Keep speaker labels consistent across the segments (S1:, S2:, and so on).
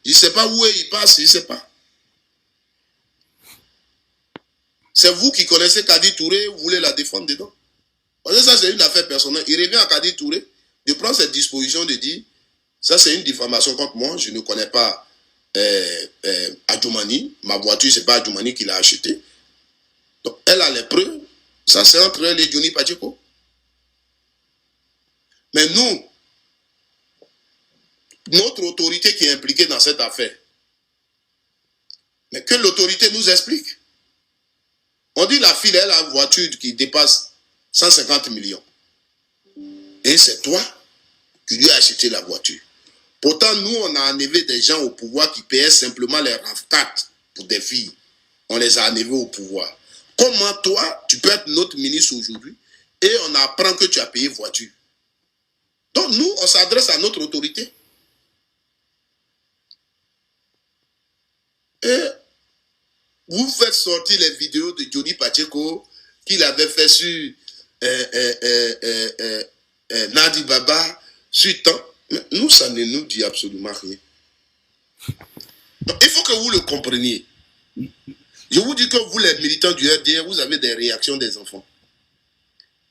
S1: Il ne sait pas où il passe, il ne sait pas. C'est vous qui connaissez Kadi Touré, vous voulez la défendre dedans. Parce que ça, c'est une affaire personnelle. Il revient à Kadi Touré de prendre cette disposition de dire, ça, c'est une diffamation contre moi, je ne connais pas Adjoumani, ma voiture, c'est pas Adjoumani qui l'a achetée. Donc, elle a les preuves, ça c'est entre elle et Johnny Pacheco. Mais nous, notre autorité qui est impliquée dans cette affaire, mais que l'autorité nous explique. On dit la fille, elle a une voiture qui dépasse 150 millions. Et c'est toi qui lui as acheté la voiture. Pourtant, nous, on a enlevé des gens au pouvoir qui payaient simplement les RAV4 pour des filles. On les a enlevés au pouvoir. Comment toi, tu peux être notre ministre aujourd'hui et on apprend que tu as payé voiture? Donc nous, on s'adresse à notre autorité. Et vous faites sortir les vidéos de Johnny Pacheco qu'il avait fait sur Nadi Baba, sur temps. Mais nous, ça ne nous dit absolument rien. Donc, il faut que vous le compreniez. Je vous dis que vous, les militants du RDR, vous avez des réactions des enfants.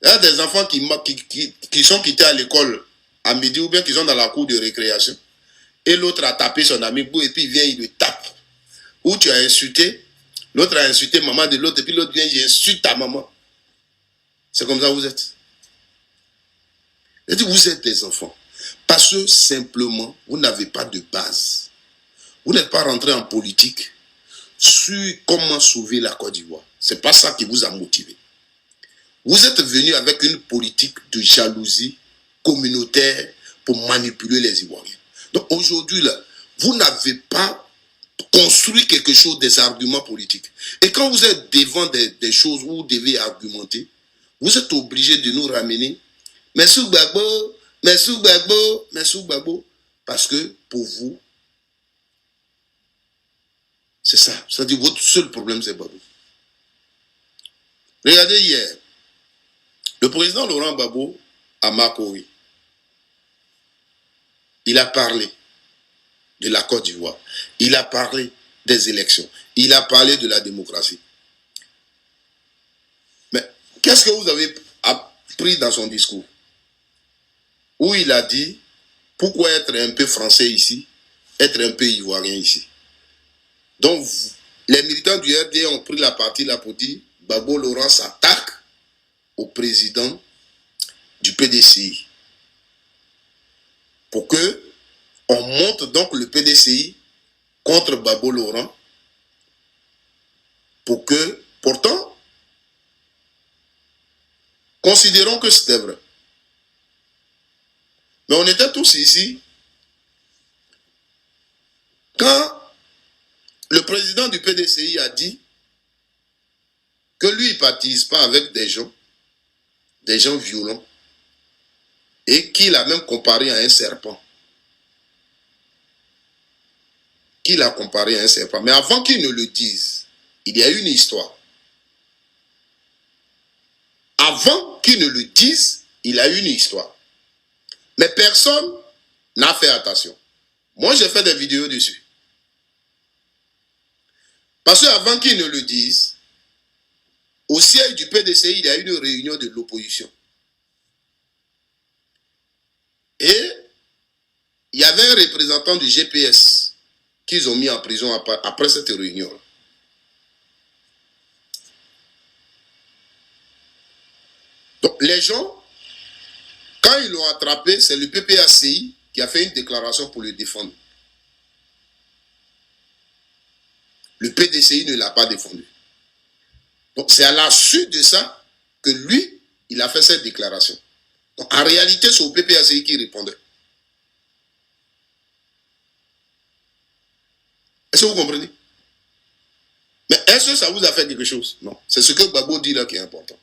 S1: Il y a des enfants qui sont quittés à l'école à midi ou bien qui sont dans la cour de récréation. Et l'autre a tapé son ami et puis il vient, il le tape. Ou tu as insulté, l'autre a insulté maman de l'autre et puis l'autre vient, il insulte ta maman. C'est comme ça que vous êtes. Je dis, vous êtes des enfants. Parce que simplement, vous n'avez pas de base. Vous n'êtes pas rentré en politique sur comment sauver la Côte d'Ivoire. Ce n'est pas ça qui vous a motivé. Vous êtes venu avec une politique de jalousie communautaire pour manipuler les Ivoiriens. Donc aujourd'hui, là, vous n'avez pas construit quelque chose, des arguments politiques. Et quand vous êtes devant des choses où vous devez argumenter, vous êtes obligé de nous ramener Messou Gbagbo, Messou Gbagbo, Messou Gbagbo. Parce que pour vous, c'est ça. C'est-à-dire votre seul problème, c'est Gbagbo. Regardez hier, le président Laurent Gbagbo à Makori, il a parlé de la Côte d'Ivoire. Il a parlé des élections. Il a parlé de la démocratie. Mais qu'est-ce que vous avez appris dans son discours? Où il a dit, pourquoi être un peu français ici, être un peu ivoirien ici? Donc, les militants du RD ont pris la partie là pour dire, Gbagbo Laurent s'attaque au président du PDCI. Pour que on monte donc le PDCI contre Gbagbo Laurent. Pour que, pourtant, considérons que c'était vrai. Mais on était tous ici quand le président du PDCI a dit que lui, il ne participe pas avec des gens violents, et qu'il a même comparé à un serpent. Qu'il a comparé à un serpent. Mais avant qu'il ne le dise, il y a une histoire. Avant qu'il ne le dise, il a une histoire. Mais personne n'a fait attention. Moi, j'ai fait des vidéos dessus. Parce qu'avant qu'il ne le dise, au siège du PDCI, il y a eu une réunion de l'opposition. Et il y avait un représentant du GPS qu'ils ont mis en prison après cette réunion. Donc les gens, quand ils l'ont attrapé, c'est le PPACI qui a fait une déclaration pour le défendre. Le PDCI ne l'a pas défendu. Donc c'est à la suite de ça que lui, il a fait cette déclaration. Donc, en réalité, c'est au PPACI qui répondait. Est-ce que vous comprenez? Mais est-ce que ça vous a fait quelque chose? Non. C'est ce que Gbagbo dit là qui est important.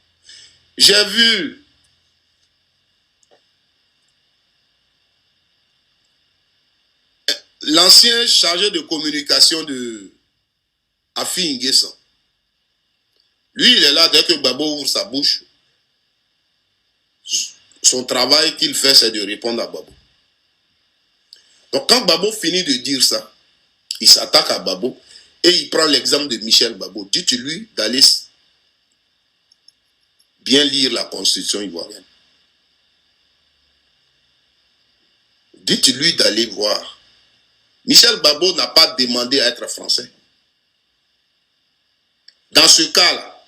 S1: J'ai vu l'ancien chargé de communication de Afi Nguessan. Lui, il est là, dès que Gbagbo ouvre sa bouche, son travail qu'il fait, c'est de répondre à Gbagbo. Donc quand Gbagbo finit de dire ça, il s'attaque à Gbagbo et il prend l'exemple de Michel Gbagbo. Dites-lui d'aller bien lire la constitution ivoirienne. Dites-lui d'aller voir. Michel Gbagbo n'a pas demandé à être français. Dans ce cas-là,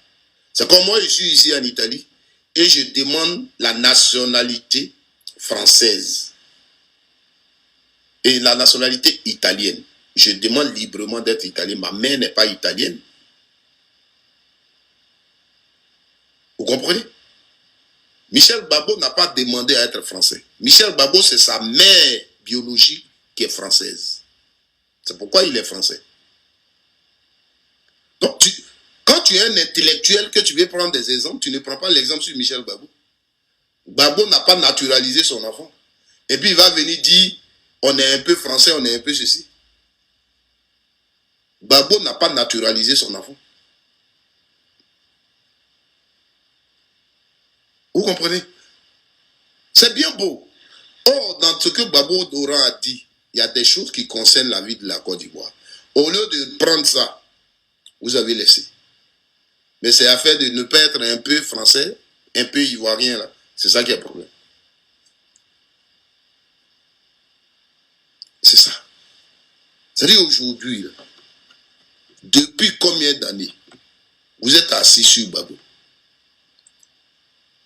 S1: c'est comme moi, je suis ici en Italie et je demande la nationalité française et la nationalité italienne. Je demande librement d'être italien. Ma mère n'est pas italienne. Vous comprenez? Michel Gbagbo n'a pas demandé à être français. Michel Gbagbo, c'est sa mère biologique qui est française. C'est pourquoi il est français. Donc, quand tu es un intellectuel que tu veux prendre des exemples, tu ne prends pas l'exemple sur Michel Gbagbo. Gbagbo n'a pas naturalisé son enfant. Et puis il va venir dire, on est un peu français, on est un peu ceci. Gbagbo n'a pas naturalisé son enfant. Vous comprenez? C'est bien beau. Or, dans ce que Gbagbo Doran a dit, il y a des choses qui concernent la vie de la Côte d'Ivoire. Au lieu de prendre ça, vous avez laissé. Mais c'est affaire de ne pas être un peu français, un peu ivoirien là. C'est ça qui est le problème. C'est ça. C'est-à-dire aujourd'hui, depuis combien d'années vous êtes assis sur Gbagbo?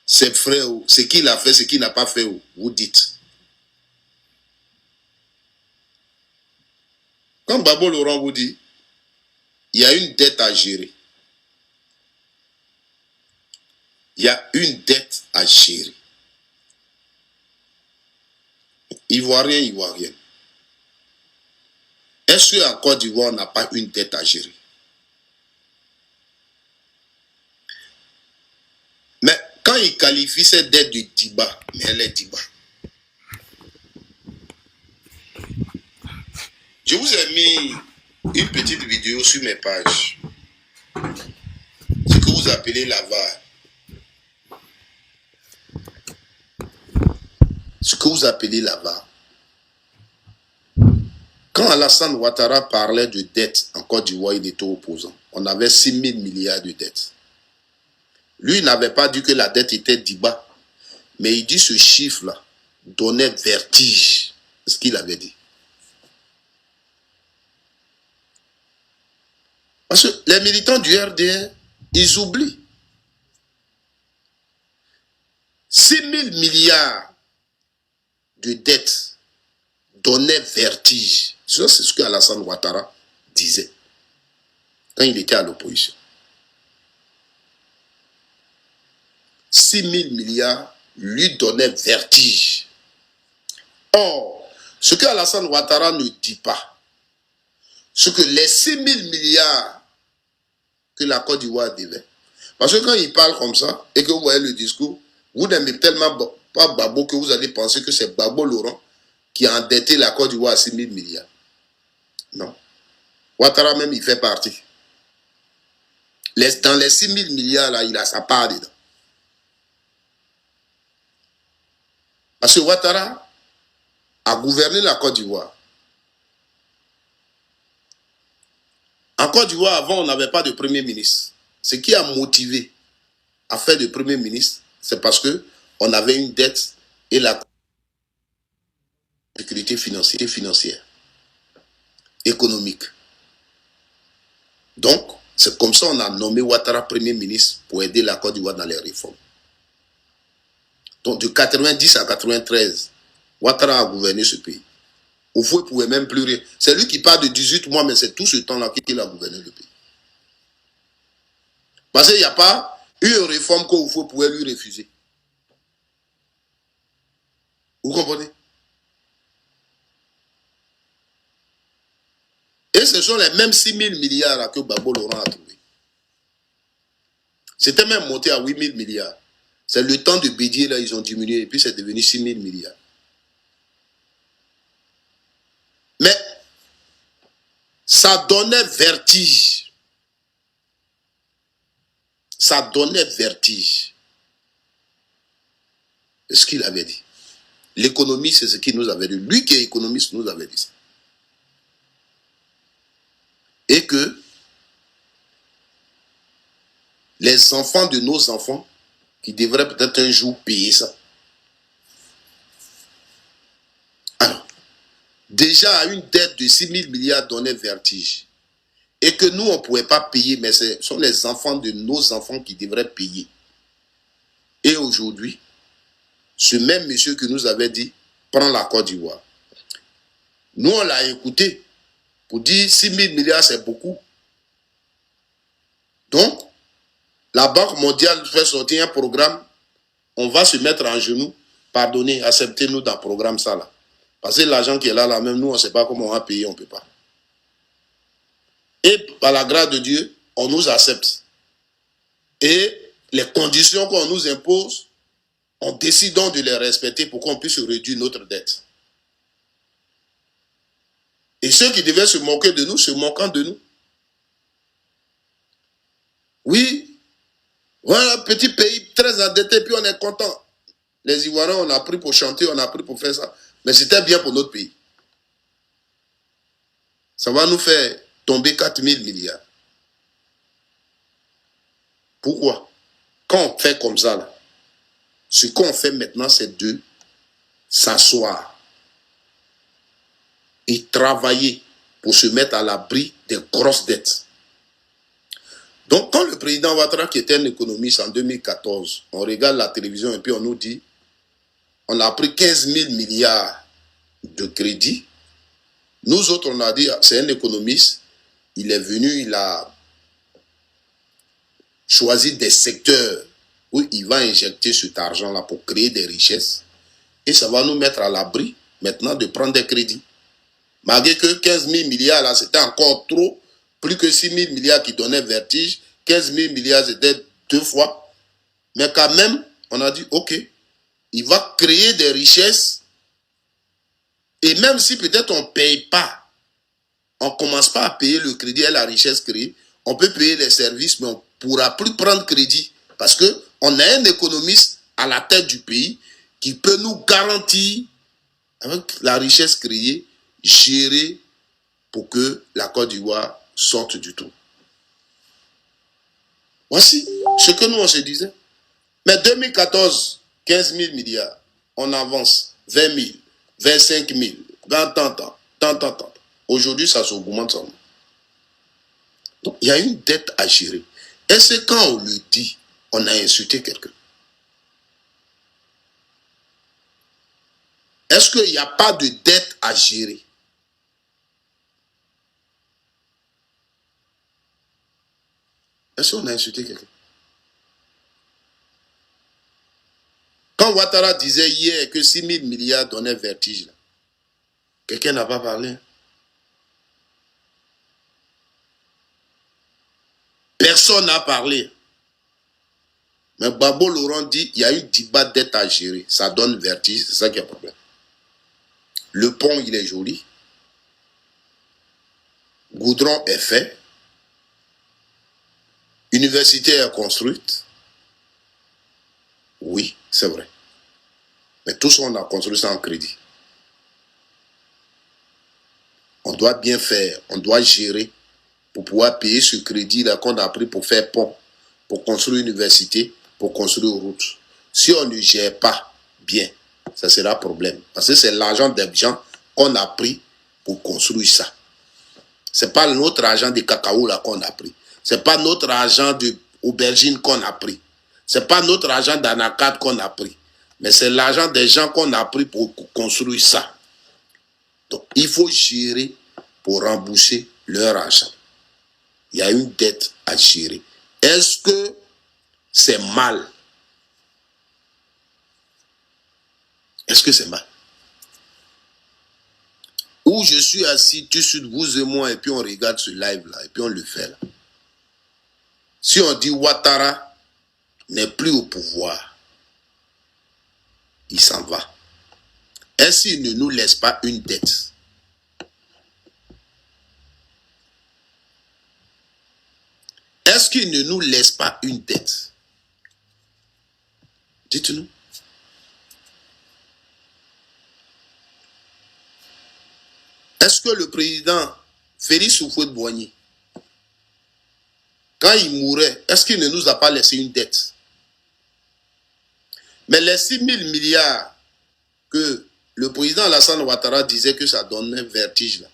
S1: Ses frères, ce qu'il a fait, ce qu'il n'a pas fait, vous dites. Quand Gbagbo Laurent vous dit, il y a une dette à gérer. Il y a une dette à gérer. Ivoirien, Ivoirienne. Est-ce qu'en Côte d'Ivoire, on n'a pas une dette à gérer? Mais quand il qualifie cette dette de Diba, mais elle est Diba. Je vous ai mis une petite vidéo sur mes pages. Ce que vous appelez la VAR. Ce que vous appelez la VAR. Quand Alassane Ouattara parlait de dette en Côte d'Ivoire, il était opposant. On avait 6 000 milliards de dettes. Lui, il n'avait pas dit que la dette était Diba. Mais il dit ce chiffre-là donnait vertige. C'est ce qu'il avait dit. Parce que les militants du RDR, ils oublient. 6 000 milliards de dettes donnaient vertige. Ça, c'est ce que Alassane Ouattara disait quand il était à l'opposition. 6 000 milliards lui donnaient vertige. Or, ce que Alassane Ouattara ne dit pas, c'est que les 6 000 milliards que la Côte d'Ivoire devait. Parce que quand il parle comme ça, et que vous voyez le discours, vous n'aimez tellement pas Gbagbo que vous allez penser que c'est Gbagbo Laurent qui a endetté la Côte d'Ivoire à 6 000 milliards. Non. Ouattara même, il fait partie. Dans les 6 000 milliards, là, il a sa part dedans. Parce que Ouattara a gouverné la Côte d'Ivoire. En Côte d'Ivoire, avant, on n'avait pas de premier ministre. Ce qui a motivé à faire de premier ministre, c'est parce qu'on avait une dette et la sécurité financière, économique. Donc, c'est comme ça qu'on a nommé Ouattara premier ministre pour aider la Côte d'Ivoire dans les réformes. Donc, de 90 à 93, Ouattara a gouverné ce pays. Au fond, il ne pouvait même plus rien. C'est lui qui parle de 18 mois, mais c'est tout ce temps-là qu'il a gouverné le pays. Parce qu'il n'y a pas une réforme qu'Oufo pouvait lui refuser. Vous comprenez? Et ce sont les mêmes 6 000 milliards là que Gbagbo Laurent a trouvé. C'était même monté à 8 000 milliards. C'est le temps de Bédier, là, ils ont diminué et puis c'est devenu 6 000 milliards. Mais ça donnait vertige. Ça donnait vertige. C'est ce qu'il avait dit. L'économie, c'est ce qu'il nous avait dit. Lui qui est économiste nous avait dit ça. Et que les enfants de nos enfants, qui devraient peut-être un jour payer ça. Alors, déjà une dette de 6 000 milliards donnait vertige. Et que nous, on ne pouvait pas payer, mais ce sont les enfants de nos enfants qui devraient payer. Et aujourd'hui, ce même monsieur qui nous avait dit, prends la Côte d'Ivoire. Nous, on l'a écouté pour dire 6 000 milliards, c'est beaucoup. Donc, la Banque mondiale fait sortir un programme, on va se mettre en genoux, pardonnez, acceptez-nous dans le programme ça là. Parce que l'argent qui est là, même nous, on ne sait pas comment on va payer, on ne peut pas. Et par la grâce de Dieu, on nous accepte. Et les conditions qu'on nous impose, on décide donc de les respecter pour qu'on puisse réduire notre dette. Et ceux qui devaient se moquer de nous, se moquant de nous. Oui, voilà, petit pays très endetté, puis on est content. Les Ivoiriens, on a pris pour chanter, on a pris pour faire ça. Mais c'était bien pour notre pays. Ça va nous faire tomber 4 000 milliards. Pourquoi? Quand on fait comme ça, là, ce qu'on fait maintenant, c'est de s'asseoir et travailler pour se mettre à l'abri des grosses dettes. Donc, quand le président Ouattara, qui était un économiste en 2014, on regarde la télévision et puis on nous dit, on a pris 15 000 milliards de crédit. Nous autres, on a dit, c'est un économiste, il est venu, il a choisi des secteurs où il va injecter cet argent-là pour créer des richesses. Et ça va nous mettre à l'abri maintenant de prendre des crédits. Malgré que 15 000 milliards, là, c'était encore trop, plus que 6 000 milliards qui donnaient vertige. 15 000 milliards, c'était 2 fois. Mais quand même, on a dit, OK, il va créer des richesses. Et même si peut-être on ne paye pas, on ne commence pas à payer le crédit et la richesse créée, on peut payer les services, mais on ne pourra plus prendre crédit. Parce qu'on a un économiste à la tête du pays qui peut nous garantir, avec la richesse créée, gérer pour que la Côte d'Ivoire sorte du tout. Voici ce que nous on se disait. Mais 2014, 15 000 milliards, on avance 20 000, 25 000, tant. Aujourd'hui, ça s'augmente seulement. Donc, il y a une dette à gérer. Est-ce que quand on le dit, on a insulté quelqu'un? Est-ce qu'il n'y a pas de dette à gérer? Est-ce qu'on a insulté quelqu'un? Quand Ouattara disait hier que 6 000 milliards donnaient vertige, quelqu'un n'a pas parlé. Personne n'a parlé. Mais Babo Laurent dit il y a une débat dette à gérer. Ça donne vertige, c'est ça qui est le problème. Le pont, il est joli. Goudron est fait. Université est construite. Oui, c'est vrai. Mais tout ça, on a construit ça en crédit. On doit bien faire, on doit gérer pour pouvoir payer ce crédit-là qu'on a pris pour faire pont, pour construire université, pour construire route. Si on ne gère pas bien, ça sera problème. Parce que c'est l'argent des gens qu'on a pris pour construire ça. Ce n'est pas notre argent de cacao là qu'on a pris. Ce n'est pas notre argent d'aubergine qu'on a pris. Ce n'est pas notre argent d'anacate qu'on a pris. Mais c'est l'argent des gens qu'on a pris pour construire ça. Donc, il faut gérer pour rembourser leur argent. Il y a une dette à gérer. Est-ce que c'est mal? Est-ce que c'est mal? Où je suis assis, tout de suite, vous et moi, et puis on regarde ce live-là, et puis on le fait là. Si on dit Ouattara n'est plus au pouvoir, il s'en va. Est-ce qu'il ne nous laisse pas une dette? Est-ce qu'il ne nous laisse pas une dette? Dites-nous. que le président Félix Houphouët-Boigny, quand il mourait, est-ce qu'il ne nous a pas laissé une dette? Mais les 6 000 milliards que le président Alassane Ouattara disait que ça donnait vertige, là.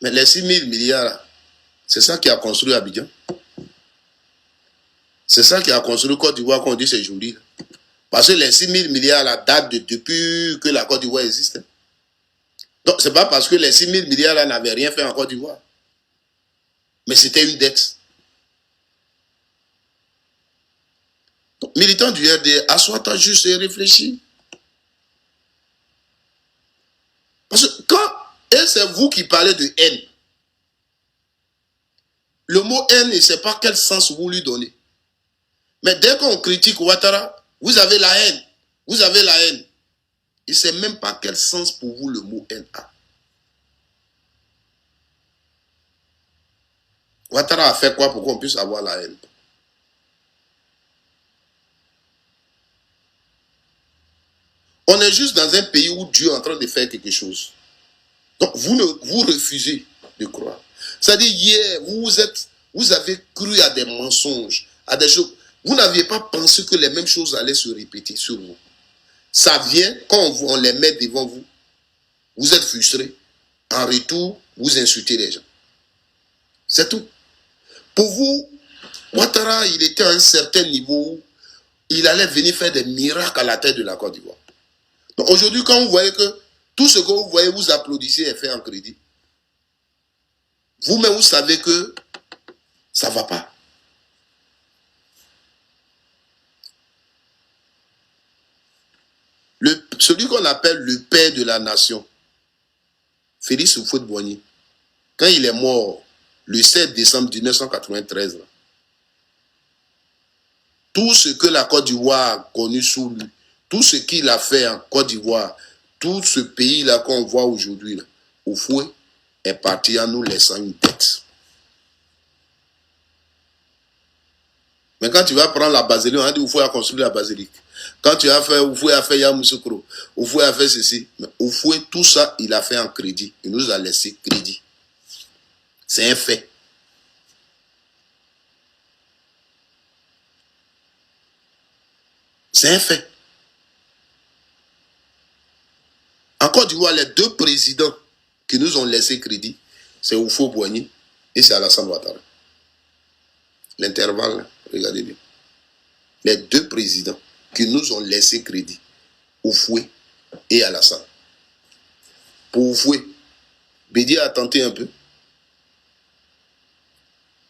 S1: Mais les 6 000 milliards, c'est ça qui a construit Abidjan. C'est ça qui a construit Côte d'Ivoire, qu'on dit c'est joli. Parce que les 6 000 milliards là, datent depuis que la Côte d'Ivoire existe. Donc, ce n'est pas parce que les 6 000 milliards là n'avaient rien fait en Côte d'Ivoire. Mais c'était une dette. Donc, militant du RD, assois-toi juste et réfléchis. Parce que quand, et c'est vous qui parlez de haine, le mot haine, il ne sait pas quel sens vous lui donnez. Mais dès qu'on critique Ouattara, vous avez la haine. Vous avez la haine. Il ne sait même pas quel sens pour vous le mot haine a. Ouattara a fait quoi pour qu'on puisse avoir la haine? On est juste dans un pays où Dieu est en train de faire quelque chose. Donc vous refusez de croire. C'est-à-dire hier, vous avez cru à des mensonges, à des choses. Vous n'aviez pas pensé que les mêmes choses allaient se répéter sur vous. Ça vient, quand on les met devant vous, vous êtes frustrés. En retour, vous insultez les gens. C'est tout. Pour vous, Ouattara, il était à un certain niveau où il allait venir faire des miracles à la tête de la Côte d'Ivoire. Donc aujourd'hui, quand vous voyez que tout ce que vous voyez, vous applaudissez est fait en crédit, vous-même, vous savez que ça ne va pas. Celui qu'on appelle le père de la nation, Félix Houphouët-Boigny, quand il est mort le 7 décembre 1993, tout ce que la Côte d'Ivoire a connu sous lui, tout ce qu'il a fait en Côte d'Ivoire, tout ce pays-là qu'on voit aujourd'hui, Houphouët est parti en nous laissant une dette. Mais quand tu vas prendre la basilique, on a dit Houphouët a construit la basilique. Quand tu as fait, Houphouët a fait Yamoussoukro, Houphouët a fait ceci. Mais Houphouët, tout ça, il a fait en crédit. Il nous a laissé crédit. C'est un fait. C'est un fait. En Côte d'Ivoire, les deux présidents qui nous ont laissé crédit, c'est Houphouët-Boigny et c'est Alassane Ouattara. L'intervalle, regardez bien. Les deux présidents qui nous ont laissé crédit, Houphouët et Alassane. Pour Houphouët, Bédi a tenté un peu.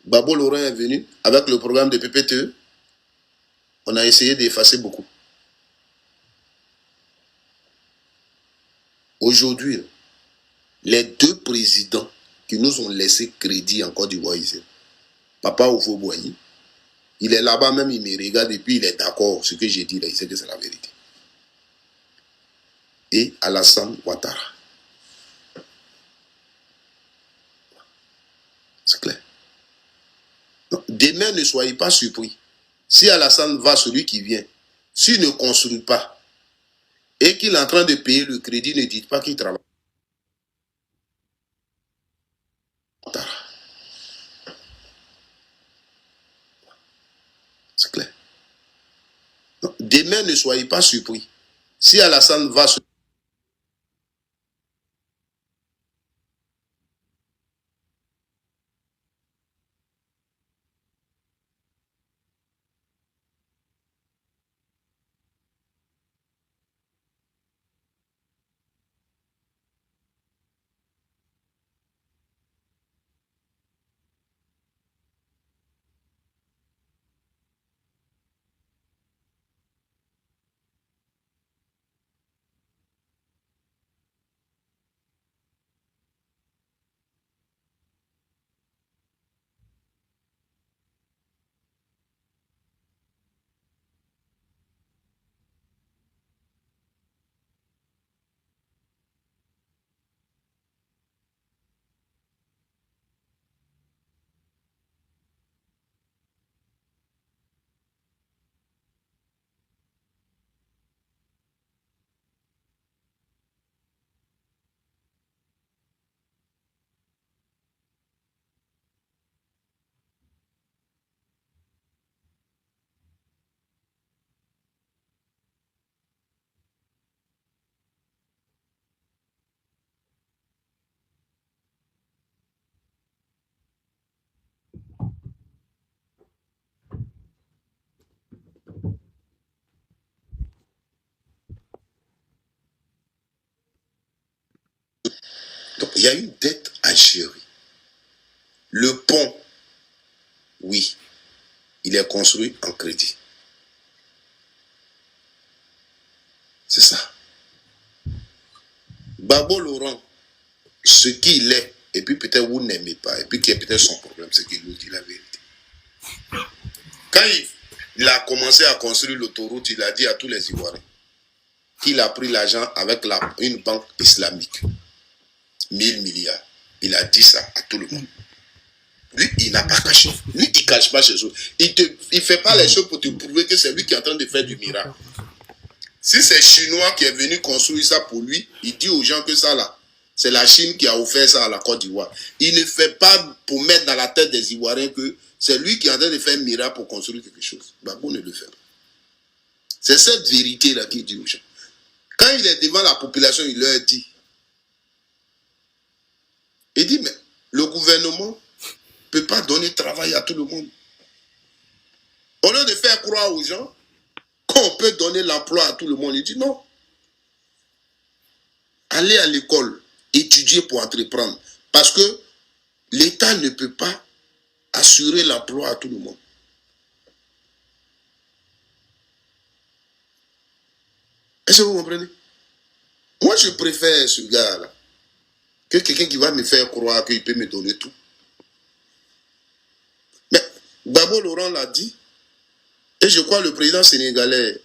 S1: Babo Laurent est venu avec le programme de PPTE. On a essayé d'effacer beaucoup. Aujourd'hui, les deux présidents qui nous ont laissé crédit en Côte d'Ivoire ici, Papa Houphouët-Boigny, il est là-bas même, il me regarde et puis il est d'accord. Ce que j'ai dit là, il sait que c'est la vérité. Et Alassane Ouattara. C'est clair. Donc, demain, ne soyez pas surpris. Si Alassane va, celui qui vient, s'il ne construit pas et qu'il est en train de payer le crédit, ne dites pas qu'il travaille. C'est clair. Donc, demain, ne soyez pas surpris. Si Alassane va, Donc, il y a une dette à gérer. Le pont, oui, il est construit en crédit. C'est ça. Babo Laurent, ce qu'il est, et puis peut-être vous n'aimez pas, et puis qui est peut-être son problème, c'est qu'il nous dit la vérité. Quand il a commencé à construire l'autoroute, il a dit à tous les Ivoiriens qu'il a pris l'argent avec une banque islamique. 1000 milliards. Il a dit ça à tout le monde. Lui, il n'a pas caché. Lui, il ne cache pas ses choses. Il ne fait pas les choses pour te prouver que c'est lui qui est en train de faire du miracle. Si c'est Chinois qui est venu construire ça pour lui, il dit aux gens que ça là, c'est la Chine qui a offert ça à la Côte d'Ivoire. Il ne fait pas pour mettre dans la tête des Ivoiriens que c'est lui qui est en train de faire un miracle pour construire quelque chose. Babou ne le fait pas. C'est cette vérité-là qu'il dit aux gens. Quand il est devant la population, il leur dit. Il dit, mais le gouvernement ne peut pas donner travail à tout le monde. Au lieu de faire croire aux gens qu'on peut donner l'emploi à tout le monde, il dit non. Allez à l'école, étudier pour entreprendre. Parce que l'État ne peut pas assurer l'emploi à tout le monde. Est-ce que vous comprenez? Moi, je préfère ce gars-là que quelqu'un qui va me faire croire qu'il peut me donner tout. Mais Babo Laurent l'a dit, et je crois le président sénégalais,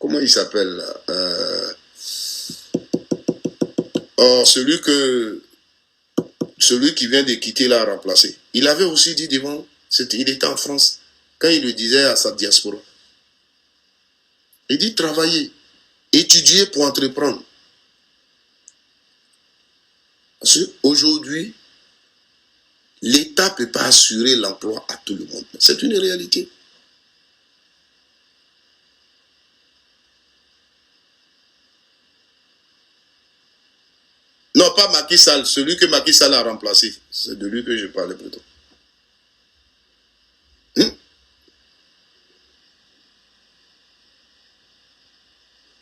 S1: comment il s'appelle là, celui qui vient de quitter l'a remplacé. Il avait aussi dit devant, il était en France, quand il le disait à sa diaspora. Il dit travailler, étudier pour entreprendre. Parce qu'aujourd'hui, l'État ne peut pas assurer l'emploi à tout le monde. C'est une réalité. Non, pas Macky Sall, celui que Macky Sall a remplacé. C'est de lui que je parlais plutôt.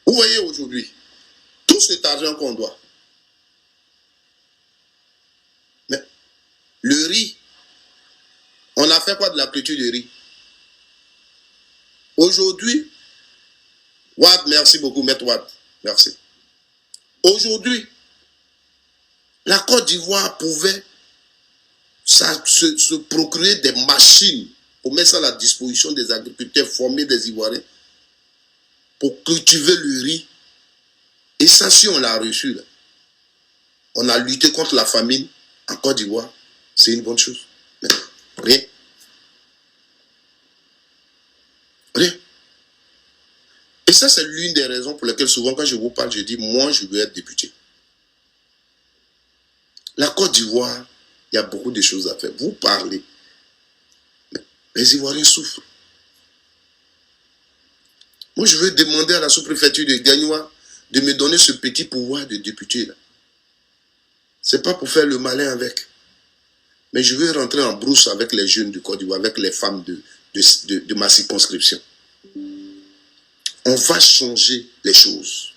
S1: Vous voyez aujourd'hui, tout cet argent qu'on doit. Mais le riz, on a fait quoi de la culture de riz? Aujourd'hui, Wad, merci beaucoup, Maître Wad, merci. Aujourd'hui, la Côte d'Ivoire pouvait se procurer des machines pour mettre ça à la disposition des agriculteurs formés des Ivoiriens pour cultiver le riz. Et ça, si on l'a reçu, là, on a lutté contre la famine en Côte d'Ivoire, c'est une bonne chose. Mais rien. Rien. Et ça, c'est l'une des raisons pour lesquelles souvent quand je vous parle, je dis, moi, je veux être député. La Côte d'Ivoire, il y a beaucoup de choses à faire. Vous parlez. Les Ivoiriens souffrent. Moi, je veux demander à la sous-préfecture de Gagnoa de me donner ce petit pouvoir de député là. Ce n'est pas pour faire le malin avec. Mais je veux rentrer en brousse avec les jeunes du Côte d'Ivoire, avec les femmes de ma circonscription. On va changer les choses.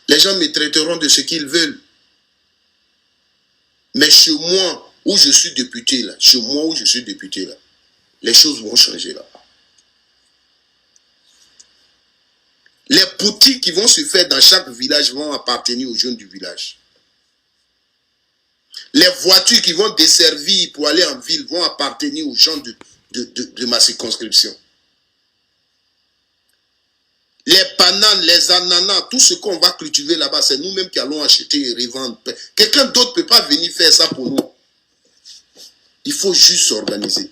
S1: Les gens me traiteront de ce qu'ils veulent. Mais chez moi, où je suis député là, les choses vont changer là. Les boutiques qui vont se faire dans chaque village vont appartenir aux jeunes du village. Les voitures qui vont desservir pour aller en ville vont appartenir aux gens de ma circonscription. Les bananes, les ananas, tout ce qu'on va cultiver là-bas, c'est nous-mêmes qui allons acheter et revendre. Quelqu'un d'autre ne peut pas venir faire ça pour nous. Il faut juste s'organiser.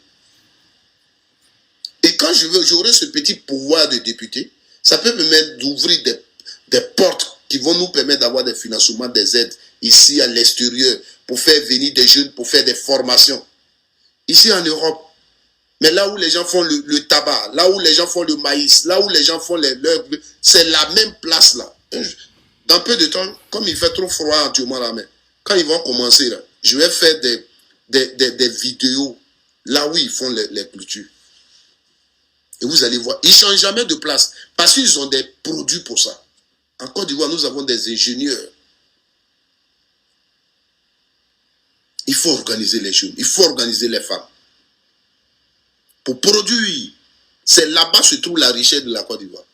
S1: Et quand j'aurai ce petit pouvoir de député, ça peut me permettre d'ouvrir des portes qui vont nous permettre d'avoir des financements, des aides ici à l'extérieur pour faire venir des jeunes, pour faire des formations. Ici en Europe, mais là où les gens font le tabac, là où les gens font le maïs, là où les gens font c'est la même place là. Dans peu de temps, comme il fait trop froid en Turma la main, quand ils vont commencer là, je vais faire des vidéos là où ils font les cultures. Et vous allez voir, ils ne changent jamais de place parce qu'ils ont des produits pour ça. En Côte d'Ivoire, nous avons des ingénieurs faut organiser les jeunes, il faut organiser les femmes. Pour produire, c'est là-bas se trouve la richesse de la Côte d'Ivoire.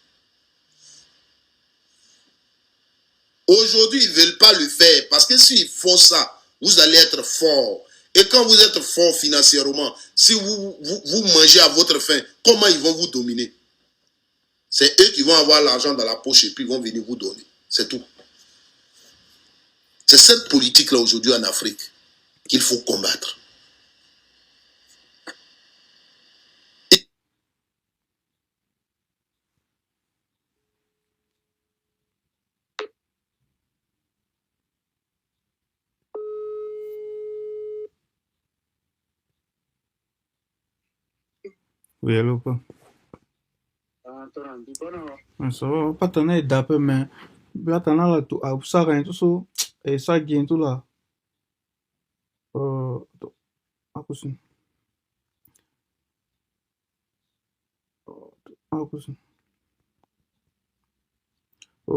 S1: Aujourd'hui, ils ne veulent pas le faire parce que s'ils font ça, vous allez être fort. Et quand vous êtes fort financièrement, si vous mangez à votre faim, comment ils vont vous dominer? C'est eux qui vont avoir l'argent dans la poche et puis ils vont venir vous donner. C'est tout. C'est cette politique-là aujourd'hui en Afrique qu'il faut combattre.
S2: Oui, allô, quoi. Ça va, pas t'en aider d'après, mais là, t'en as là, tout, ça, rien, tout ça, et ça, gagne tout là. À cause de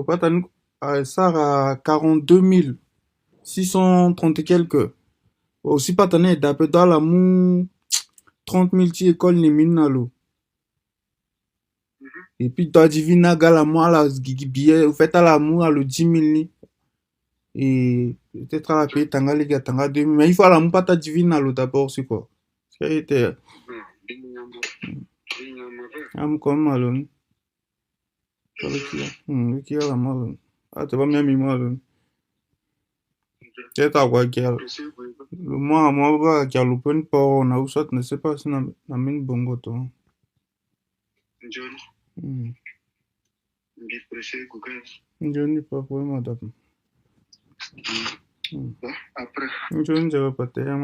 S2: pas t'en ça, à 42 630 et quelques. Aussi, pas t'en aider d'après, dans la mou, 30 000 ti écoles, les mines, là. Et puis, toi, divina, gala, moi, là, billet, vous faites à l'amour, à le 10 000, ni. Et peut-être à la payer, tanga, les gars, tanga 2 000. Mais il faut à l'amour, pas ta divina, là, d'abord, c'est quoi? Ça a été. Am comme malone. Le qui a la malone. Ah, t'es pas même malone. Qu'est-ce que tu as? Le moi, qui a l'open pour on a ou ça, ne sais pas si na mine bongo to. Johnny, pas pour madame. Après. Johnny, je vais pas te dire,